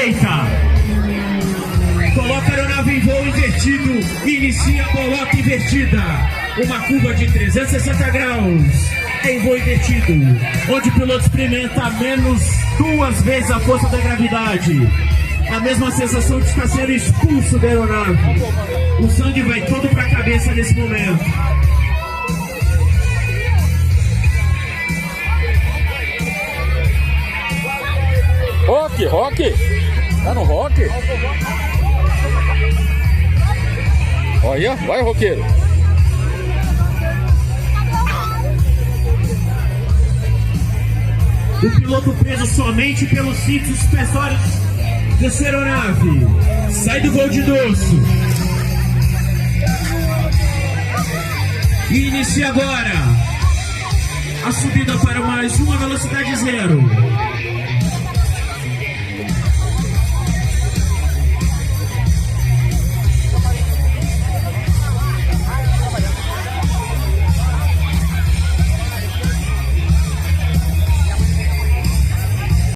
direita. Coloca a aeronave em voo invertido. Inicia a bolota invertida. Uma curva de 360 graus em voo invertido, onde o piloto experimenta menos 2 vezes a força da gravidade. A mesma sensação de estar sendo expulso da aeronave. O sangue vai todo para a cabeça nesse momento. Rock! Tá no rock? Olha, vai, roqueiro! O piloto preso somente pelos cintos suspensórios dessa aeronave. Sai do voo de dorso. E inicia agora a subida para mais uma velocidade zero.